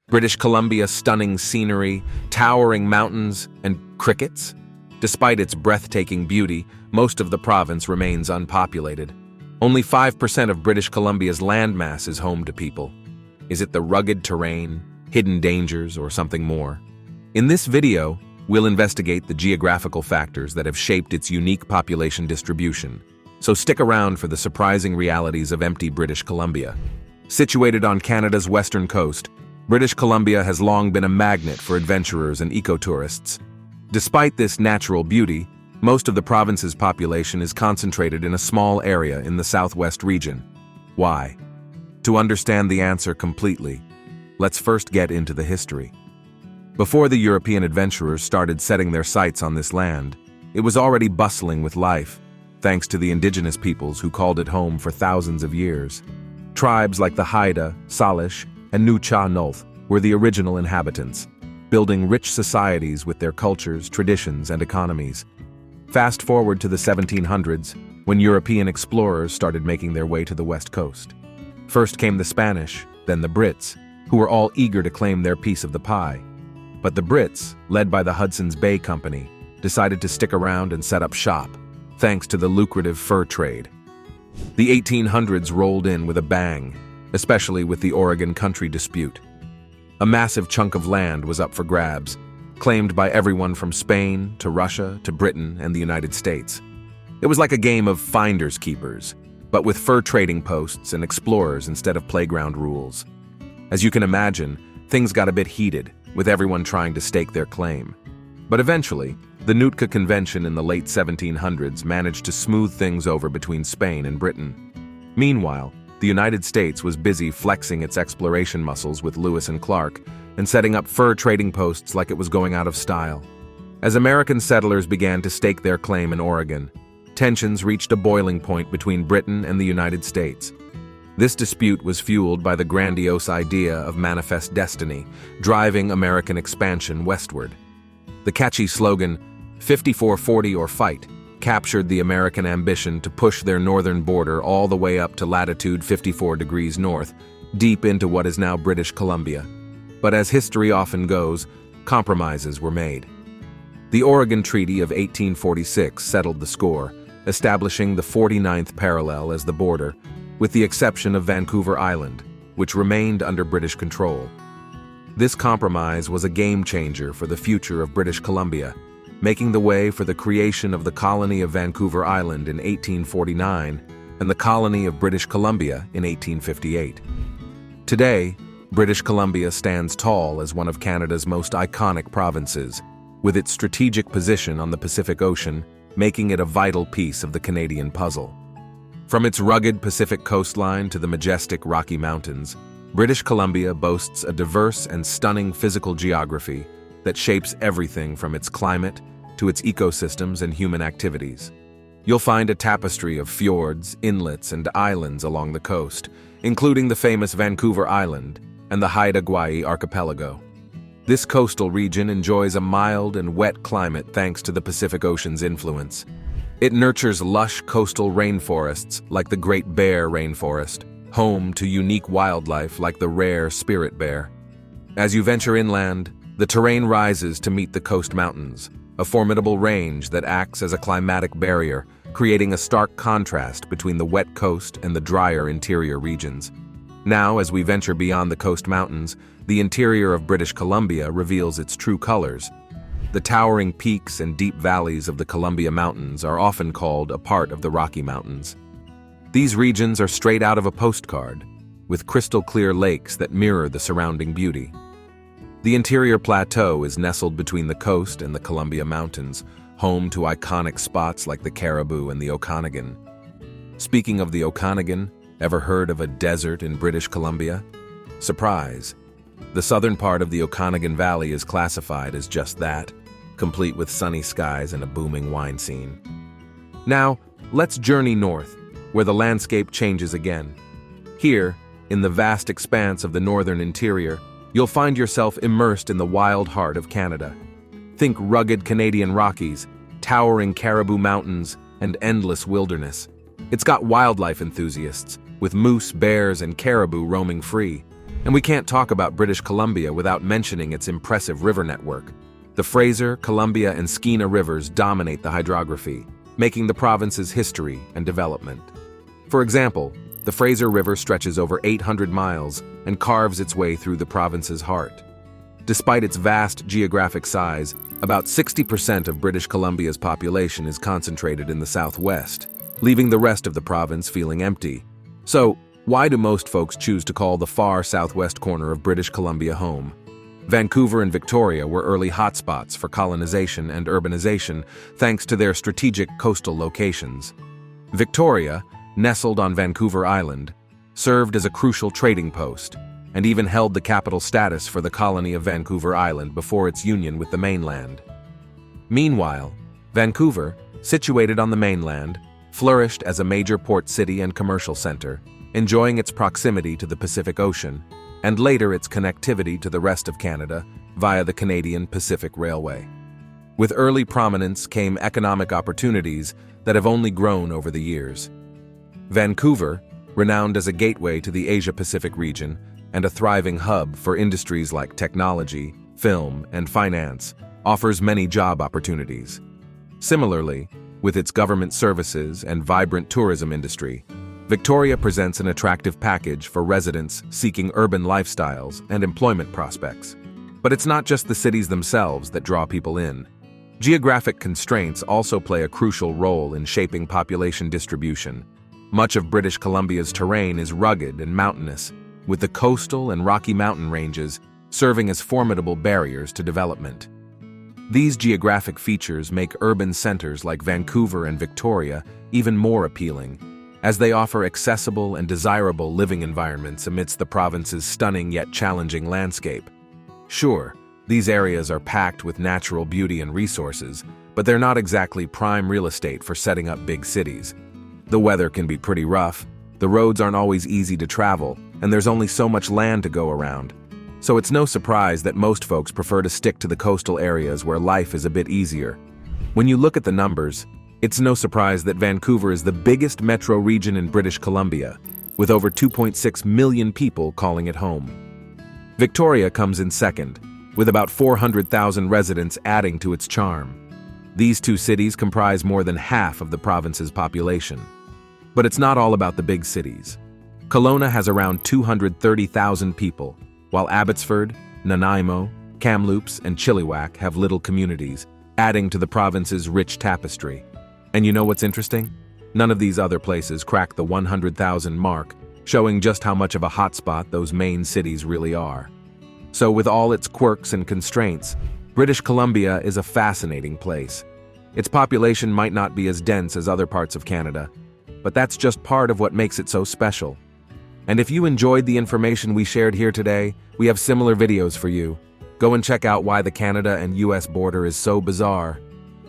British Columbia's stunning scenery, towering mountains, and crickets? Despite its breathtaking beauty, most of the province remains unpopulated. Only 5% of British Columbia's landmass is home to people. Is it the rugged terrain, hidden dangers, or something more? In this video, we'll investigate the geographical factors that have shaped its unique population distribution. So stick around for the surprising realities of empty British Columbia. Situated on Canada's western coast, British Columbia has long been a magnet for adventurers and ecotourists. Despite this natural beauty, most of the province's population is concentrated in a small area in the southwest region. Why? To understand the answer completely, let's first get into the history. Before the European adventurers started setting their sights on this land, it was already bustling with life, thanks to the indigenous peoples who called it home for thousands of years. Tribes like the Haida, Salish, and Nuu-chah-nulth were the original inhabitants, building rich societies with their cultures, traditions, and economies. Fast forward to the 1700s, when European explorers started making their way to the west coast. First came the Spanish, then the Brits, who were all eager to claim their piece of the pie. But the Brits, led by the Hudson's Bay Company, decided to stick around and set up shop, thanks to the lucrative fur trade. The 1800s rolled in with a bang, especially with the Oregon Country dispute. A massive chunk of land was up for grabs, claimed by everyone from Spain to Russia to Britain and the United States. It was like a game of finders keepers, but with fur trading posts and explorers instead of playground rules. As you can imagine, things got a bit heated, with everyone trying to stake their claim. But eventually, the Nootka Convention in the late 1700s managed to smooth things over between Spain and Britain. Meanwhile, the United States was busy flexing its exploration muscles with Lewis and Clark and setting up fur trading posts like it was going out of style. As American settlers began to stake their claim in Oregon, tensions reached a boiling point between Britain and the United States. This dispute was fueled by the grandiose idea of manifest destiny, driving American expansion westward. The catchy slogan, 5440 or fight, captured the American ambition to push their northern border all the way up to latitude 54 degrees north, deep into what is now British Columbia. But as history often goes, compromises were made. The Oregon Treaty of 1846 settled the score, establishing the 49th parallel as the border, with the exception of Vancouver Island, which remained under British control. This compromise was a game-changer for the future of British Columbia, making the way for the creation of the colony of Vancouver Island in 1849 and the colony of British Columbia in 1858. Today, British Columbia stands tall as one of Canada's most iconic provinces, with its strategic position on the Pacific Ocean making it a vital piece of the Canadian puzzle. From its rugged Pacific coastline to the majestic Rocky Mountains, British Columbia boasts a diverse and stunning physical geography that shapes everything from its climate to its ecosystems and human activities. You'll find a tapestry of fjords, inlets, and islands along the coast, including the famous Vancouver Island and the Haida-Gwaii archipelago. This coastal region enjoys a mild and wet climate thanks to the Pacific Ocean's influence. It nurtures lush coastal rainforests like the Great Bear Rainforest, home to unique wildlife like the rare spirit bear. As you venture inland, the terrain rises to meet the coast mountains, a formidable range that acts as a climatic barrier, creating a stark contrast between the wet coast and the drier interior regions. Now, as we venture beyond the coast mountains, the interior of British Columbia reveals its true colors. The towering peaks and deep valleys of the Columbia Mountains are often called a part of the Rocky Mountains. These regions are straight out of a postcard, with crystal-clear lakes that mirror the surrounding beauty. The interior plateau is nestled between the coast and the Columbia Mountains, home to iconic spots like the Caribou and the Okanagan. Speaking of the Okanagan, ever heard of a desert in British Columbia? Surprise! The southern part of the Okanagan Valley is classified as just that, complete with sunny skies and a booming wine scene. Now, let's journey north, where the landscape changes again. Here, in the vast expanse of the northern interior, you'll find yourself immersed in the wild heart of Canada. Think rugged Canadian Rockies, towering Caribou Mountains, and endless wilderness. It's got wildlife enthusiasts, with moose, bears, and caribou roaming free. And we can't talk about British Columbia without mentioning its impressive river network. The Fraser, Columbia, and Skeena rivers dominate the hydrography, making the province's history and development. For example, the Fraser River stretches over 800 miles and carves its way through the province's heart. Despite its vast geographic size, about 60% of British Columbia's population is concentrated in the southwest, leaving the rest of the province feeling empty. So, why do most folks choose to call the far southwest corner of British Columbia home? Vancouver and Victoria were early hotspots for colonization and urbanization thanks to their strategic coastal locations. Victoria, nestled on Vancouver Island, served as a crucial trading post, and even held the capital status for the colony of Vancouver Island before its union with the mainland. Meanwhile, Vancouver, situated on the mainland, flourished as a major port city and commercial center, enjoying its proximity to the Pacific Ocean, and later its connectivity to the rest of Canada via the Canadian Pacific Railway. With early prominence came economic opportunities that have only grown over the years. Vancouver, renowned as a gateway to the Asia-Pacific region and a thriving hub for industries like technology, film, and finance, offers many job opportunities. Similarly, with its government services and vibrant tourism industry, Victoria presents an attractive package for residents seeking urban lifestyles and employment prospects. But it's not just the cities themselves that draw people in. Geographic constraints also play a crucial role in shaping population distribution. Much of British Columbia's terrain is rugged and mountainous, with the coastal and Rocky Mountain ranges serving as formidable barriers to development. These geographic features make urban centers like Vancouver and Victoria even more appealing, as they offer accessible and desirable living environments amidst the province's stunning yet challenging landscape. Sure, these areas are packed with natural beauty and resources, but they're not exactly prime real estate for setting up big cities. The weather can be pretty rough, the roads aren't always easy to travel, and there's only so much land to go around. So it's no surprise that most folks prefer to stick to the coastal areas where life is a bit easier. When you look at the numbers, it's no surprise that Vancouver is the biggest metro region in British Columbia, with over 2.6 million people calling it home. Victoria comes in second, with about 400,000 residents adding to its charm. These two cities comprise more than half of the province's population. But it's not all about the big cities. Kelowna has around 230,000 people, while Abbotsford, Nanaimo, Kamloops, and Chilliwack have little communities, adding to the province's rich tapestry. And you know what's interesting? None of these other places crack the 100,000 mark, showing just how much of a hotspot those main cities really are. So with all its quirks and constraints, British Columbia is a fascinating place. Its population might not be as dense as other parts of Canada, but that's just part of what makes it so special. And if you enjoyed the information we shared here today, we have similar videos for you. Go and check out why the Canada and US border is so bizarre.